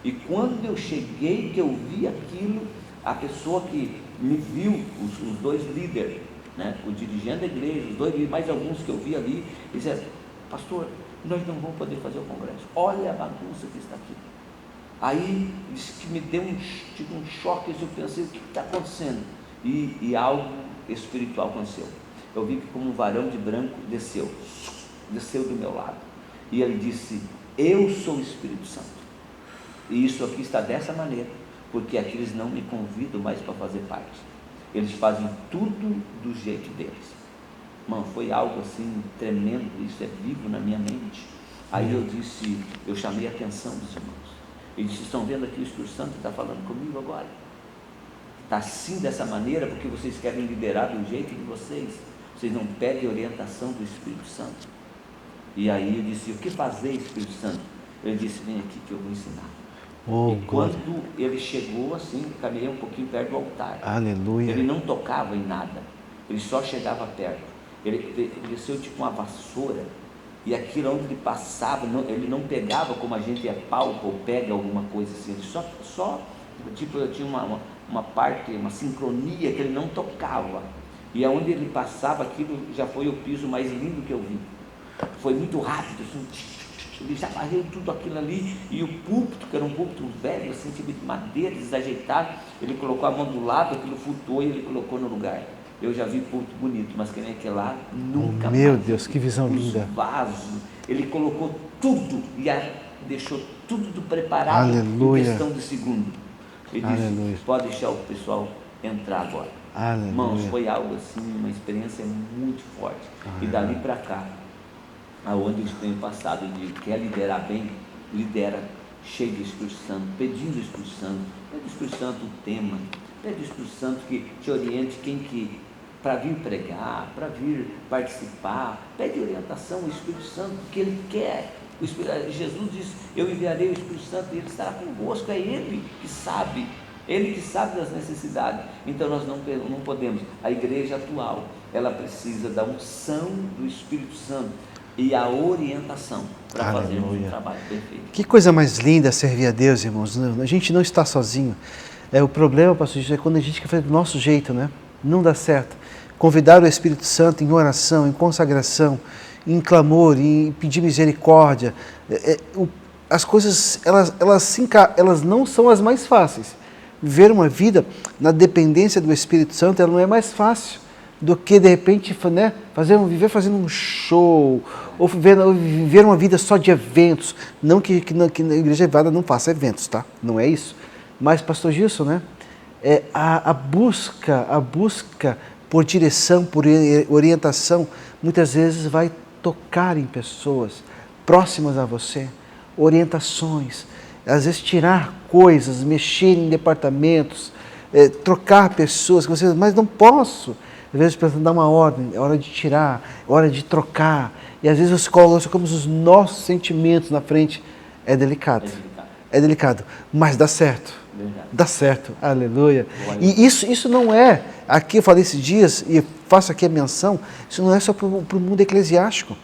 E quando eu cheguei, que eu vi aquilo, a pessoa que me viu, os dois líderes, né, o dirigente da igreja, os dois líderes, mais alguns que eu vi ali, disseram, pastor, nós não vamos poder fazer o congresso, olha a bagunça que está aqui. Aí disse que me deu um choque, eu pensei, o que está acontecendo? E algo espiritual aconteceu. Eu vi que como um varão de branco desceu do meu lado, e ele disse, eu sou o Espírito Santo, e isso aqui está dessa maneira, porque aqui eles não me convidam mais para fazer parte, eles fazem tudo do jeito deles. Mano, foi algo assim tremendo, isso é vivo na minha mente. Aí eu chamei a atenção dos irmãos, e disse, estão vendo aqui o Espírito Santo está falando comigo agora? Está assim dessa maneira, porque vocês querem liderar do jeito de vocês não pedem orientação do Espírito Santo. E aí eu disse, o que fazer, Espírito Santo? Ele disse, vem aqui que eu vou ensinar. E quando ele chegou assim, caminhei um pouquinho perto do altar. Aleluia. Ele não tocava em nada, ele só chegava perto. Ele desceu tipo uma vassoura, e aquilo onde ele passava, ele não pegava como a gente palpa ou pega alguma coisa assim, ele só tipo, tinha uma parte, uma sincronia que ele não tocava. E aonde ele passava, aquilo já foi o piso mais lindo que eu vi. Foi muito rápido, assim, ele já varreu tudo aquilo ali, e o púlpito, que era um púlpito velho, assim, tipo de madeira, desajeitado, ele colocou a mão do lado, aquilo flutuou e ele colocou no lugar. Eu já vi púlpito bonito, mas que nem aquele lá, nunca Meu mais. Deus, que visão linda. Vaso, ele colocou tudo, e deixou tudo preparado. Aleluia. Em questão de segundo. Ele disse, pode deixar o pessoal entrar agora. Aleluia. Irmãos, foi algo assim, uma experiência muito forte. E dali para cá, aonde eu tenho passado, eu digo, quer liderar bem, lidera cheio do Espírito Santo, pedindo o Espírito Santo, pede o Espírito Santo o tema, Pede ao Espírito Santo que te oriente para vir pregar, para vir participar. Pede orientação ao Espírito Santo, porque Ele quer. Jesus disse, eu enviarei o Espírito Santo e Ele estará convosco. É Ele que sabe das necessidades. Então nós não podemos. A igreja atual, ela precisa da unção do Espírito Santo e a orientação para fazermos um trabalho perfeito. Que coisa mais linda servir a Deus, irmãos. A gente não está sozinho. O problema, pastor, é quando a gente quer fazer do nosso jeito, né? Não dá certo. Convidar o Espírito Santo em oração, em consagração, em clamor, em pedir misericórdia. As coisas, elas não são as mais fáceis. Viver uma vida na dependência do Espírito Santo, ela não é mais fácil do que, de repente, né, viver fazendo um show, ou viver uma vida só de eventos. Não que na Igreja Evada não faça eventos, tá? Não é isso. Mas, pastor Gilson, né, a busca por direção, por orientação, muitas vezes vai tocar em pessoas próximas a você, orientações, às vezes tirar coisas, mexer em departamentos, trocar pessoas, que você, mas não posso. Às vezes pensando, dar uma ordem, é hora de tirar, é hora de trocar, e às vezes você coloca os nossos sentimentos na frente. É delicado, mas dá certo. Verdade. Dá certo, aleluia. E isso não é, aqui eu falei esses dias, e faço aqui a menção, isso não é só para o mundo eclesiástico.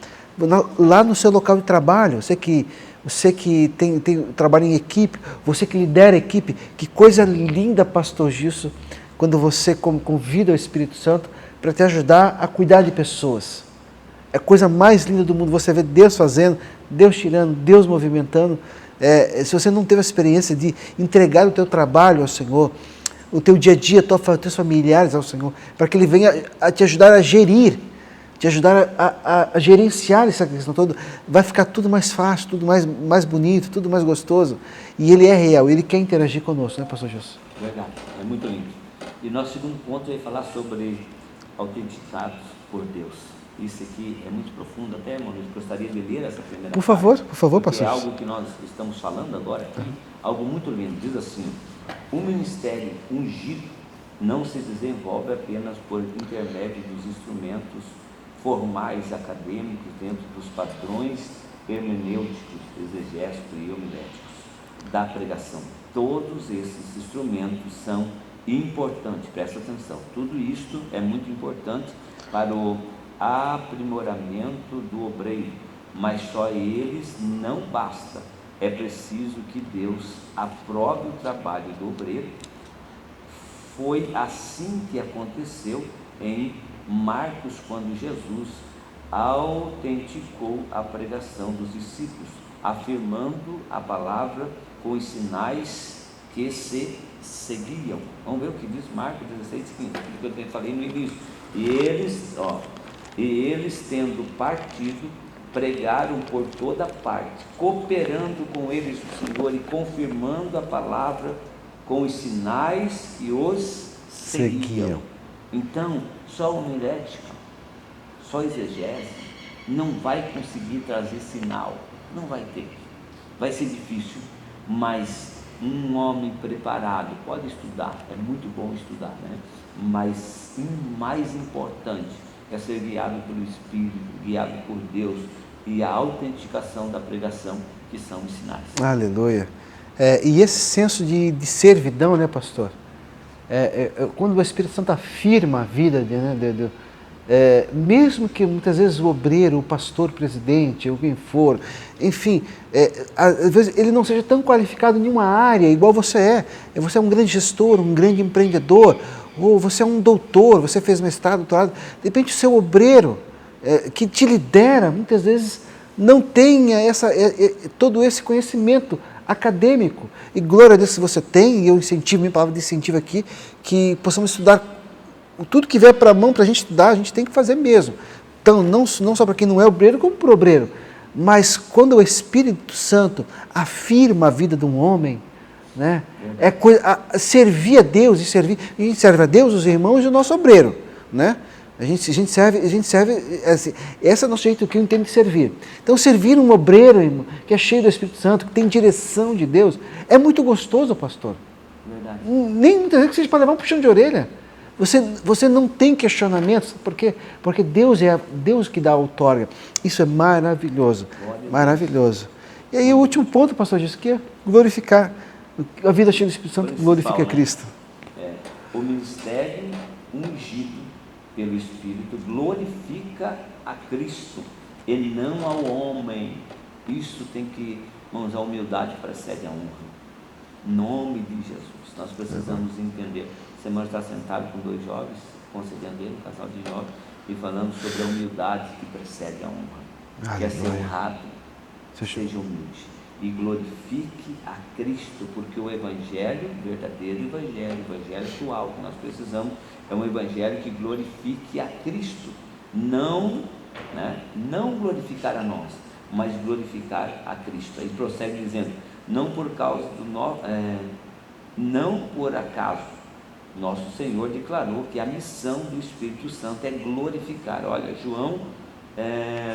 Lá no seu local de trabalho, você que tem trabalho em equipe, você que lidera a equipe, que coisa linda, pastor Gilson, quando você convida o Espírito Santo para te ajudar a cuidar de pessoas. É a coisa mais linda do mundo, você vê Deus fazendo, Deus tirando, Deus movimentando. Se você não teve a experiência de entregar o teu trabalho ao Senhor, o teu dia a dia, teus familiares ao Senhor, para que Ele venha a te ajudar a gerir, te ajudar a gerenciar essa questão toda, vai ficar tudo mais fácil, tudo mais bonito, tudo mais gostoso. E Ele é real, Ele quer interagir conosco, né, pastor Gilson? Verdade, é muito lindo. E nosso segundo ponto é falar sobre autenticados por Deus. Isso aqui é muito profundo, até, irmão, eu gostaria de ler essa primeira Por favor, pastor. É pastor. algo que nós estamos falando agora aqui, algo muito lindo. Diz assim: o ministério ungido não se desenvolve apenas por intermédio dos instrumentos formais acadêmicos dentro dos padrões hermenêuticos, exegéticos e homiléticos da pregação. Todos esses instrumentos são importantes, presta atenção. Tudo isto é muito importante para o aprimoramento do obreiro, mas só eles não basta. É preciso que Deus aprove o trabalho do obreiro. Foi assim que aconteceu em Marcos, quando Jesus autenticou a pregação dos discípulos, afirmando a palavra com os sinais que se seguiam. Vamos ver o que diz Marcos 16:15, que eu falei no início. E eles, tendo partido, pregaram por toda parte, cooperando com eles o Senhor e confirmando a palavra com os sinais que os seguiam. Então, só homilética, só exegese, não vai conseguir trazer sinal, não vai ter. Vai ser difícil, mas um homem preparado pode estudar, é muito bom estudar, né? Mas o mais importante é ser guiado pelo Espírito, guiado por Deus, e a autenticação da pregação, que são os sinais. Aleluia. E esse senso de servidão, né, pastor? Quando o Espírito Santo afirma a vida, mesmo que muitas vezes o obreiro, o pastor, o presidente, ou quem for, enfim, às vezes ele não seja tão qualificado em nenhuma área, igual você é. Você é um grande gestor, um grande empreendedor, ou você é um doutor, você fez mestrado, doutorado. De repente o seu obreiro, que te lidera, muitas vezes não tenha todo esse conhecimento acadêmico. E glória a Deus se você tem, e eu incentivo, minha palavra de incentivo aqui, que possamos estudar tudo que vier para a mão para a gente estudar, a gente tem que fazer mesmo. Então, não só para quem não é obreiro, como para o obreiro. Mas quando o Espírito Santo afirma a vida de um homem, né, servir a Deus, a gente serve a Deus, os irmãos e o nosso obreiro, né? A gente serve assim, esse é o nosso jeito que eu entendo de servir. Então, servir um obreiro, irmão, que é cheio do Espírito Santo, que tem direção de Deus, é muito gostoso, pastor. Verdade. verdade. Nem muitas vezes que seja para levar um puxão de orelha. Você não tem questionamentos, porque Deus é Deus que dá a outorga. Isso é maravilhoso, maravilhoso. E aí o último ponto, pastor, diz que é glorificar. A vida cheia do Espírito Santo glorifica Cristo. O ministério ungido pelo Espírito glorifica a Cristo e não ao homem. Isso tem que, irmãos, a humildade precede a honra. Em nome de Jesus, nós precisamos entender. Você está sentado com 2 jovens, concedendo ele, um casal de jovens, e falando sobre a humildade que precede a honra. Quer ser honrado, seja humilde e glorifique a Cristo, porque o Evangelho, o verdadeiro Evangelho, o Evangelho atual que nós precisamos, é um Evangelho que glorifique a Cristo, não glorificar a nós, mas glorificar a Cristo. Aí prossegue dizendo, não por acaso, nosso Senhor declarou que a missão do Espírito Santo é glorificar. Olha, João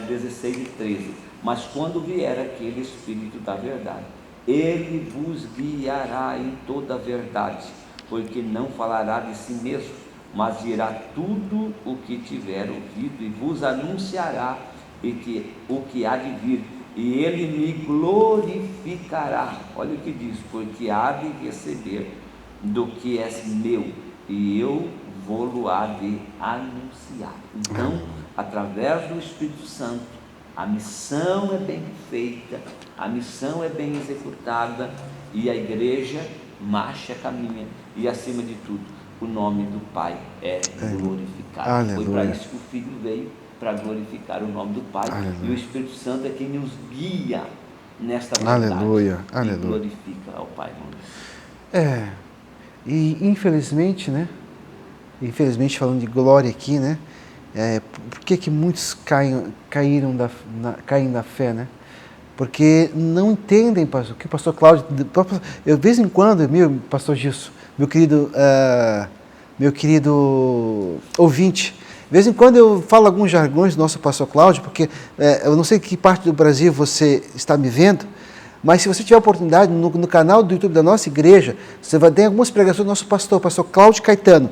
16:13. Mas quando vier aquele Espírito da verdade, ele vos guiará em toda a verdade, porque não falará de si mesmo, mas dirá tudo o que tiver ouvido e vos anunciará o que há de vir, e ele me glorificará. Olha o que diz, porque há de receber do que é meu, e eu vou-lo há de anunciar. Então, através do Espírito Santo, a missão é bem feita, a missão é bem executada, e a igreja marcha, caminha, e acima de tudo, o nome do Pai é glorificado. Aleluia. Foi para isso que o Filho veio, para glorificar o nome do Pai. Aleluia. E o Espírito Santo é quem nos guia nesta verdade. Aleluia. E glorifica ao Pai. E infelizmente, infelizmente falando de glória aqui, por que muitos caem da fé, Porque não entendem, pastor, que o pastor Cláudio, eu de vez em quando, pastor Gilson, meu querido ouvinte, de vez em quando eu falo alguns jargões do nosso pastor Cláudio, porque eu não sei que parte do Brasil você está me vendo, mas se você tiver oportunidade, no canal do YouTube da nossa igreja, você vai ter algumas pregações do nosso pastor, o pastor Cláudio Caetano,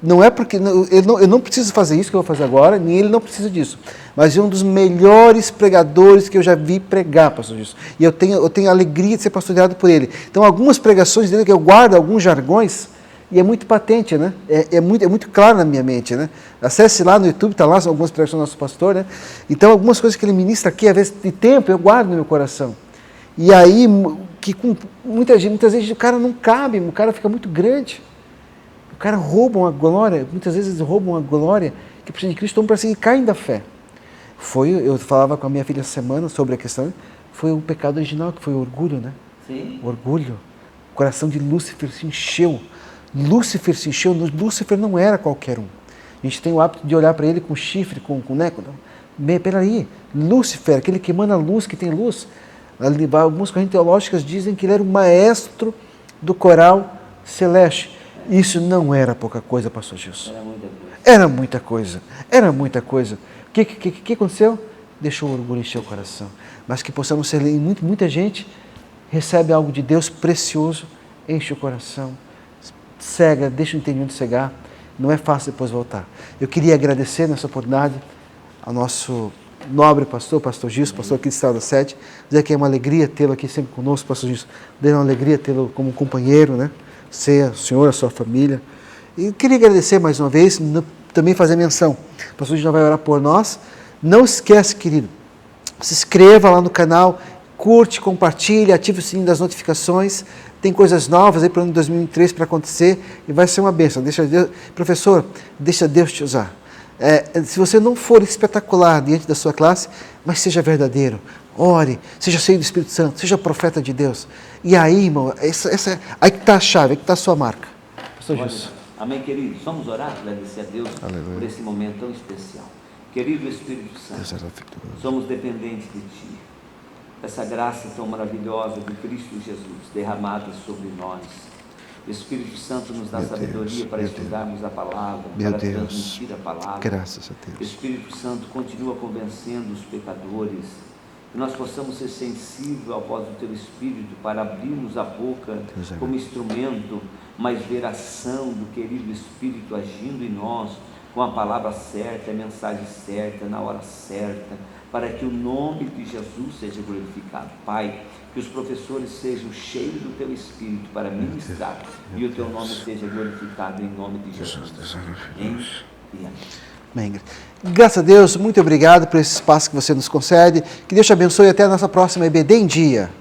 não é porque, eu não preciso fazer isso que eu vou fazer agora, nem ele não precisa disso, mas é um dos melhores pregadores que eu já vi pregar, pastor Gilson, e eu tenho a alegria de ser pastoreado por ele. Então, algumas pregações dele, que eu guardo alguns jargões, e é muito patente, é muito claro na minha mente, Acesse lá no YouTube, está lá algumas pregações do nosso pastor, Então, algumas coisas que ele ministra aqui, às vezes de tempo, eu guardo no meu coração. E aí, que muitas vezes o cara não cabe, o cara fica muito grande. O cara rouba uma glória, muitas vezes eles roubam uma glória que precisa de Cristo, para que caem da fé. Eu falava com a minha filha essa semana sobre a questão, foi o pecado original, que foi o orgulho, Sim. O orgulho. O coração de Lúcifer se encheu. Lúcifer não era qualquer um. A gente tem o hábito de olhar para ele com chifre, peraí, Lúcifer, aquele que emana luz, que tem luz. Algumas correntes teológicas dizem que ele era o maestro do coral celeste. Isso não era pouca coisa, pastor Gilson. Era muita coisa. O que aconteceu? Deixou o orgulho encher o coração. Mas que possamos ser, muita gente recebe algo de Deus precioso, enche o coração, cega, deixa o entendimento cegar. Não é fácil depois voltar. Eu queria agradecer nessa oportunidade ao nosso nobre pastor Gilson, pastor aqui de Estrada 7, dizer que é uma alegria tê-lo aqui sempre conosco, pastor Gilson, é uma alegria tê-lo como companheiro, Ser o senhor, a sua família. E queria agradecer mais uma vez, também fazer menção. O pastor já vai orar por nós. Não esquece, querido, se inscreva lá no canal, curte, compartilhe, ative o sininho das notificações. Tem coisas novas aí para o ano de 2003 para acontecer e vai ser uma bênção. Professor, deixa Deus te usar. Se você não for espetacular diante da sua classe, mas seja verdadeiro, ore, seja cheio do Espírito Santo, seja profeta de Deus. E aí, irmão, aí que está a chave, aí que está a sua marca. Pastor Gilson. Amém, querido? Vamos orar, agradecer a Deus por esse momento tão especial. Querido Espírito Santo, somos dependentes de Ti. Essa graça tão maravilhosa de Cristo Jesus derramada sobre nós. Espírito Santo nos dá sabedoria para estudarmos a palavra, para transmitir a palavra. Graças a Deus. Espírito Santo continua convencendo os pecadores que nós possamos ser sensíveis à voz do Teu Espírito para abrirmos a boca como instrumento, mas ver a ação do querido Espírito agindo em nós, com a palavra certa, a mensagem certa, na hora certa, para que o nome de Jesus seja glorificado. Pai, que os professores sejam cheios do Teu Espírito para ministrar e o Teu nome seja glorificado em nome de Jesus. Amém e amém. Amém. Graças a Deus, muito obrigado por esse espaço que você nos concede. Que Deus te abençoe e até a nossa próxima EBD em Dia.